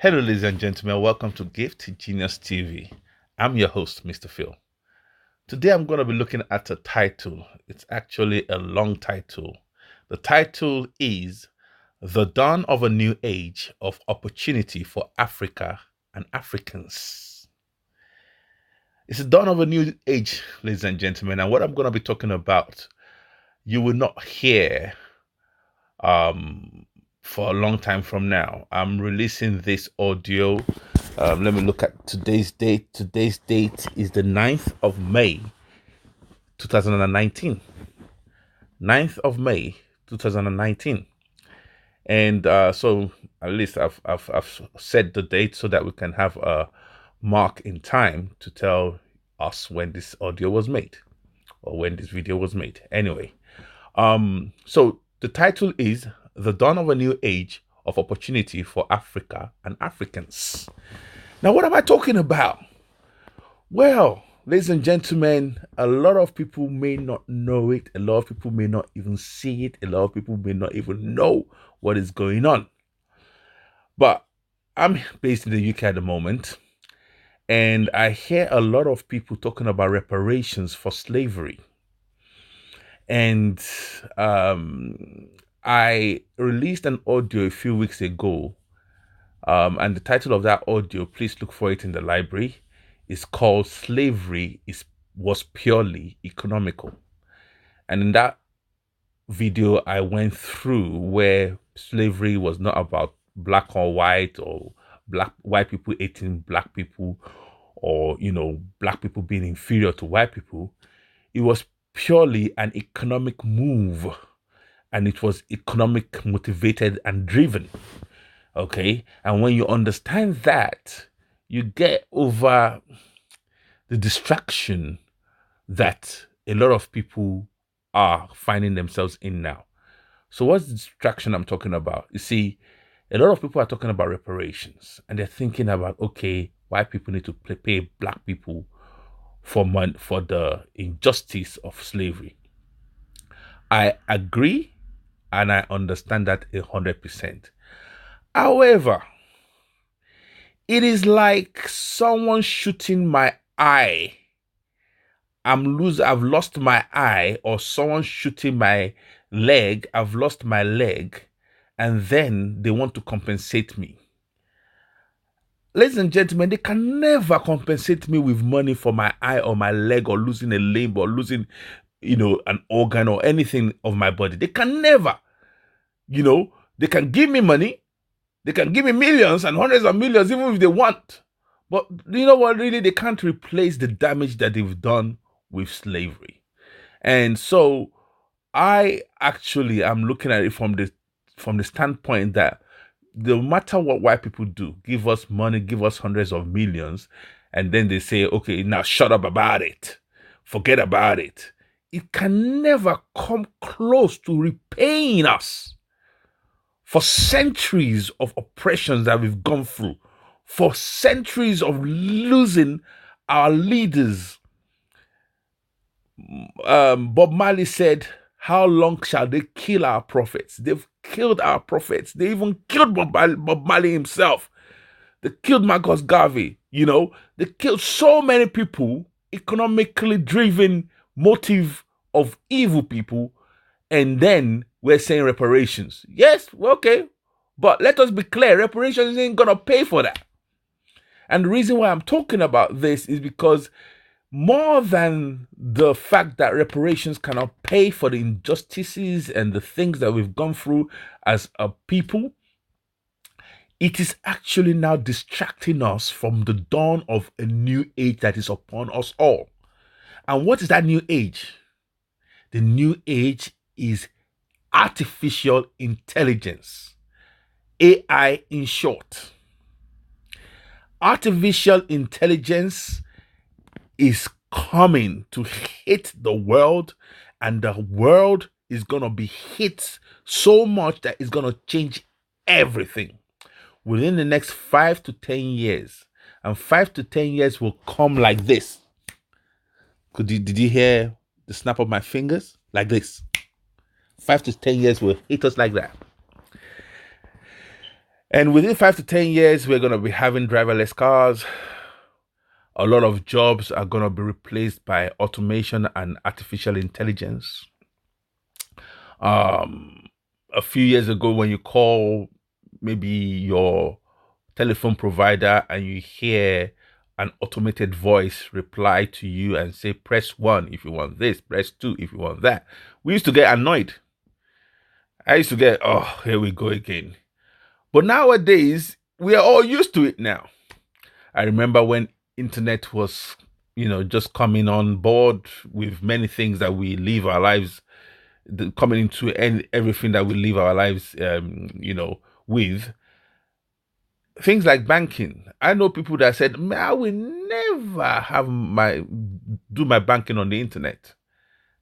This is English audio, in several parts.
Hello, ladies and gentlemen. Welcome to Gift Genius TV. I'm your host, Mr. Phil. Today, I'm going to be looking at a title. It's actually a long title. The title is The Dawn of a New Age of Opportunity for Africa and Africans. It's the dawn of a new age, ladies and gentlemen. And what I'm going to be talking about, you will not hear um, for a long time from now. I'm releasing this audio. Let me look at today's date. Today's date is the 9th of May, 2019. 9th of May, 2019. And so at least I've set the date so that we can have a mark in time to tell us when this audio was made or when this video was made. Anyway, so the title is The Dawn of a New Age of Opportunity for Africa and Africans. Now, what am I talking about? Well, ladies and gentlemen, a lot of people may not know it. A lot of people may not even see it. A lot of people may not even know what is going on. But I'm based in the UK at the moment, and I hear a lot of people talking about reparations for slavery. And I released an audio a few weeks ago, and the title of that audio, please look for it in the library, is called Slavery Was Purely Economical. And in that video, I went through where slavery was not about black or white people hating black people, or black people being inferior to white people. It was purely an economic move, and it was economic motivated and driven. Okay, and when you understand that, you get over the distraction that a lot of people are finding themselves in now. So what's the distraction I'm talking about? You see, a lot of people are talking about reparations, and they're thinking about, okay, white people need to pay black people for the injustice of slavery. I agree, and I understand that 100%. However, it is like someone shooting my eye. I've lost my eye, or someone shooting my leg. I've lost my leg, and then they want to compensate me. Ladies and gentlemen, they can never compensate me with money for my eye or my leg, or losing a limb, or losing, an organ or anything of my body. They can never. They can give me money. They can give me millions and hundreds of millions, even if they want. But you know what? Really, they can't replace the damage that they've done with slavery. And so I actually am looking at it from the standpoint that no matter what white people do, give us money, give us hundreds of millions, and then they say, okay, now shut up about it. Forget about it. It can never come close to repaying us for centuries of oppressions that we've gone through, for centuries of losing our leaders. Bob Marley said, how long shall they kill our prophets? They've killed our prophets. They even killed Bob Marley himself. They killed Marcus Garvey. They killed so many people, economically driven motive of evil people. And then we're saying reparations. Yes, okay. But let us be clear, reparations ain't going to pay for that. And the reason why I'm talking about this is because more than the fact that reparations cannot pay for the injustices and the things that we've gone through as a people, it is actually now distracting us from the dawn of a new age that is upon us all. And what is that new age? The new age is artificial intelligence, AI in short. Artificial intelligence is coming to hit the world, and the world is going to be hit so much that it's going to change everything within the next 5 to 10 years. And 5 to 10 years will come like this. Did you hear the snap of my fingers? Like this. 5 to 10 years will hit us like that. And within 5 to 10 years, we're going to be having driverless cars. A lot of jobs are going to be replaced by automation and artificial intelligence. Um, a few years ago, when you call maybe your telephone provider and you hear an automated voice reply to you and say, press one if you want this, press two if you want that, we used to get annoyed. I used to get, oh, here we go again. But nowadays, we are all used to it now. I remember when internet was, just coming on board with many things that we live our lives, coming into everything that we live our lives, with things like banking. I know people that said, "Man, I will never do my banking on the internet."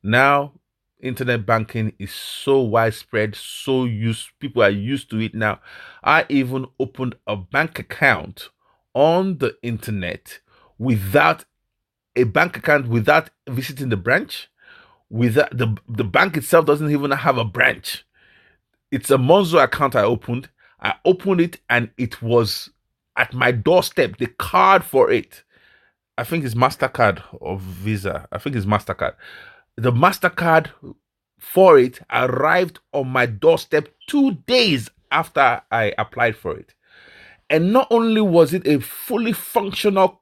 Now, internet banking is so widespread, so used, people are used to it now. I even opened a bank account on the internet without without visiting the branch. Without the bank itself doesn't even have a branch. It's a Monzo account I opened. I opened it and it was at my doorstep. The card for it, I think it's MasterCard or Visa. I think it's MasterCard. The MasterCard for it arrived on my doorstep 2 days after I applied for it. And not only was it a fully functional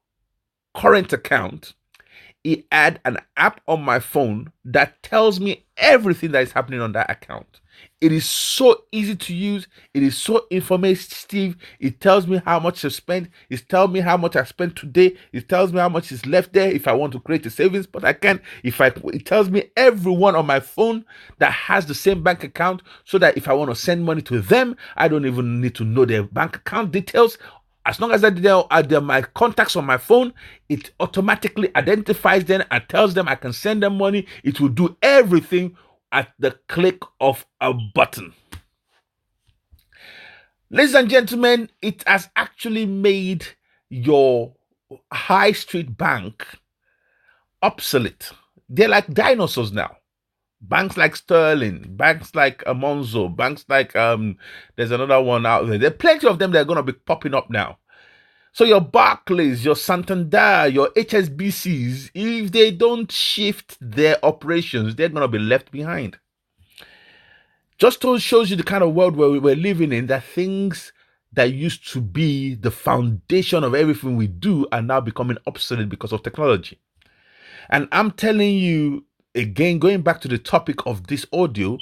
current account, it had an app on my phone that tells me everything that is happening on that account. It is so easy to use. It is so informative. It tells me how much I spent. It tells me how much I spent today. It tells me how much is left there if I want to create a savings, but I can. It tells me everyone on my phone that has the same bank account, so that if I want to send money to them, I don't even need to know their bank account details. As long as they're my contacts on my phone, it automatically identifies them and tells them I can send them money. It will do everything at the click of a button. Ladies and gentlemen, it has actually made your high street bank obsolete. They're like dinosaurs now. Banks like Sterling, banks like Monzo, banks like there's another one out there. There are plenty of them that are going to be popping up now. So your Barclays, your Santander, your HSBCs, if they don't shift their operations, they're going to be left behind. Just shows you the kind of world where we're living in, that things that used to be the foundation of everything we do are now becoming obsolete because of technology. And I'm telling you again, going back to the topic of this audio,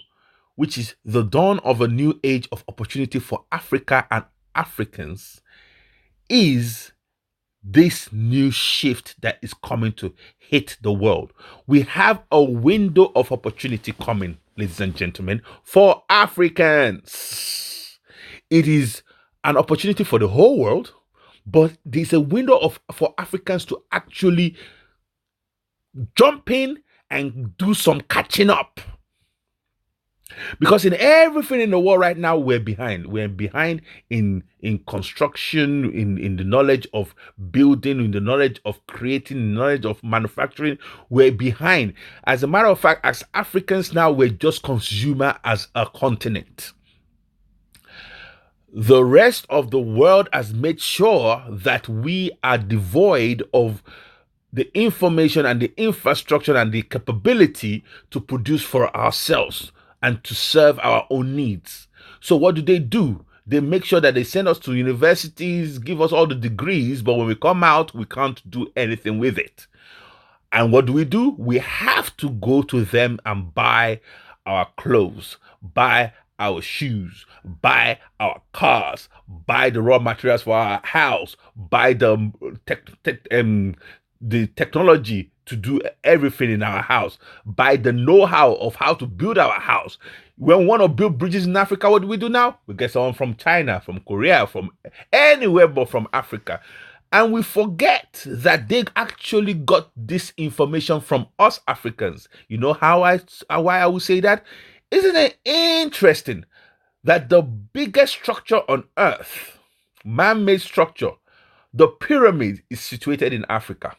which is the dawn of a new age of opportunity for Africa and Africans, is this new shift that is coming to hit the world. We have a window of opportunity coming, ladies and gentlemen, for Africans. It is an opportunity for the whole world, but there's a window for Africans to actually jump in and do some catching up. Because in everything in the world right now, we're behind. We're behind in construction, in the knowledge of building, in the knowledge of creating, in the knowledge of manufacturing. We're behind. As a matter of fact, as Africans now, we're just consumer as a continent. The rest of the world has made sure that we are devoid of the information and the infrastructure and the capability to produce for ourselves and to serve our own needs. So what do? They make sure that they send us to universities, give us all the degrees, but when we come out, we can't do anything with it. And what do? We have to go to them and buy our clothes, buy our shoes, buy our cars, buy the raw materials for our house, buy the technology to do everything in our house, buy the know-how of how to build our house. When we want to build bridges in Africa, what do we do now? We get someone from China, from Korea, from anywhere but from Africa. And we forget that they actually got this information from us Africans. You know why I would say that? Isn't it interesting that the biggest structure on earth, man-made structure, the pyramid, is situated in Africa?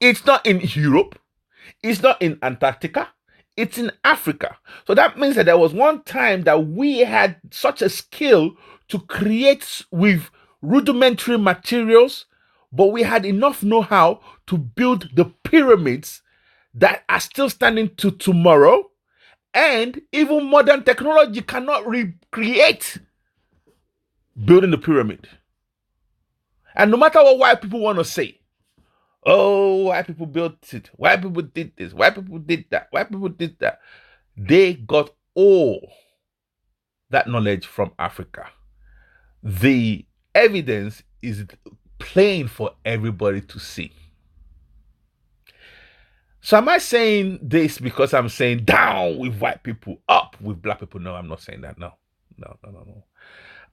It's not in Europe. It's not in Antarctica. It's in Africa. So that means that there was one time that we had such a skill to create with rudimentary materials, but we had enough know-how to build the pyramids that are still standing to tomorrow. And even modern technology cannot recreate building the pyramid. And no matter what white people want to say, oh, white people built it, white people did this, white people did that, white people did that, they got all that knowledge from Africa. The evidence is plain for everybody to see. So am I saying this because I'm saying down with white people, up with black people? No, I'm not saying that. No.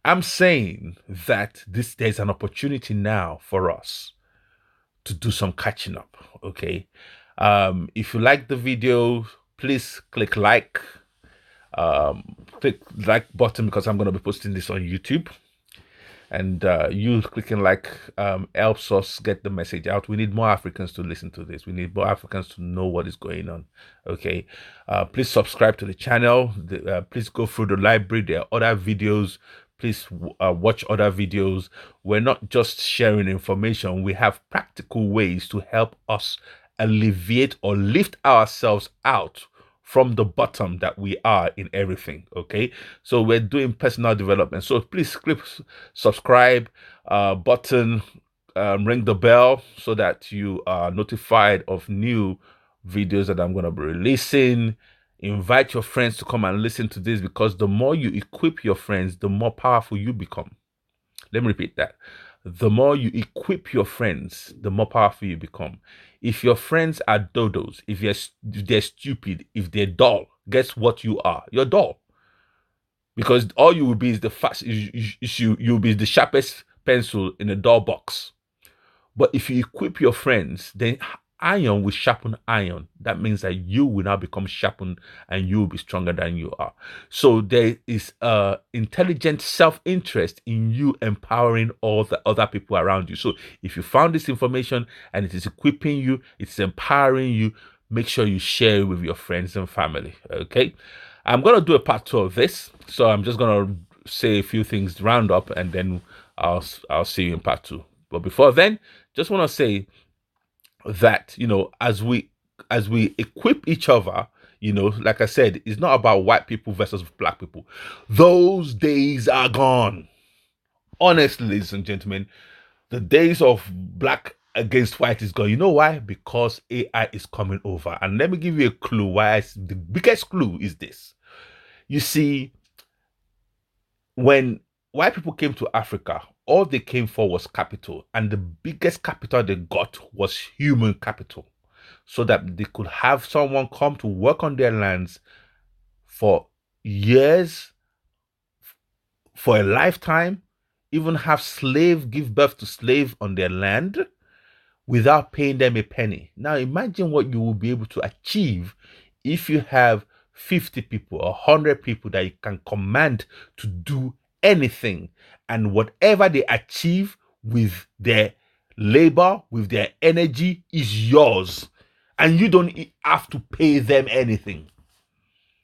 I'm saying that there's an opportunity now for us to do some catching up. Okay. If you like the video, please click like. Click like button because I'm going to be posting this on YouTube. And you clicking like helps us get the message out. We need more Africans to listen to this. We need more Africans to know what is going on. Okay. Please subscribe to the channel. Please go through the library. There are other videos. Please watch other videos. We're not just sharing information. We have practical ways to help us alleviate or lift ourselves out from the bottom that we are in everything. Okay, so we're doing personal development. So please click subscribe button, ring the bell so that you are notified of new videos that I'm going to be releasing. Invite your friends to come and listen to this, because the more you equip your friends, the more powerful you become. Let me repeat that. The more you equip your friends, the more powerful you become. If your friends are dodos, if they're stupid, if they're dull, guess what you are? You're dull. Because all you will be is you'll be the sharpest pencil in a dull box. But if you equip your friends, then iron will sharpen iron. That means that you will now become sharpened and you will be stronger than you are. So there is intelligent self-interest in you empowering all the other people around you. So if you found this information and it is equipping you, it's empowering you, make sure you share it with your friends and family. Okay, I'm going to do a part 2 of this. So I'm just going to say a few things, round up, and then I'll see you in part 2. But before then, just want to say that, you know, as we equip each other, you know, like I said, it's not about white people versus black people. Those days are gone. Honestly, ladies and gentlemen, the days of black against white is gone. You know why? Because AI is coming over. And let me give you a clue why. The biggest clue is this. You see, when white people came to Africa, all they came for was capital, and the biggest capital they got was human capital, so that they could have someone come to work on their lands for years, for a lifetime, even have slave give birth to slave on their land without paying them a penny. Now imagine what you will be able to achieve if you have 50 people or 100 people that you can command to do anything, and whatever they achieve with their labor, with their energy, is yours, and you don't have to pay them anything.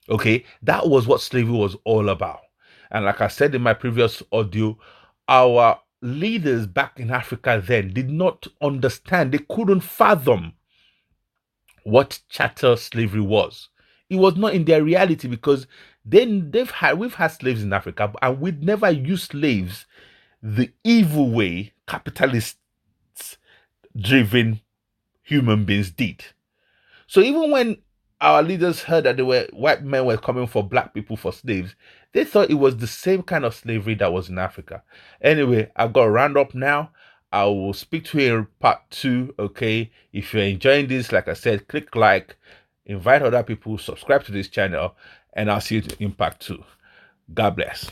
Okay, that was what slavery was all about. And like I said in my previous audio, our leaders back in Africa then did not understand, they couldn't fathom what chattel slavery was. It was not in their reality, because we've had slaves in Africa, and we'd never used slaves the evil way capitalists driven human beings did. So even when our leaders heard that white men were coming for black people for slaves, they thought it was the same kind of slavery that was in Africa. Anyway, I've got to round up now. I will speak to you in part 2. Okay, if you're enjoying this, like I said, click like, invite other people, subscribe to this channel, and I'll see you in part 2. God bless.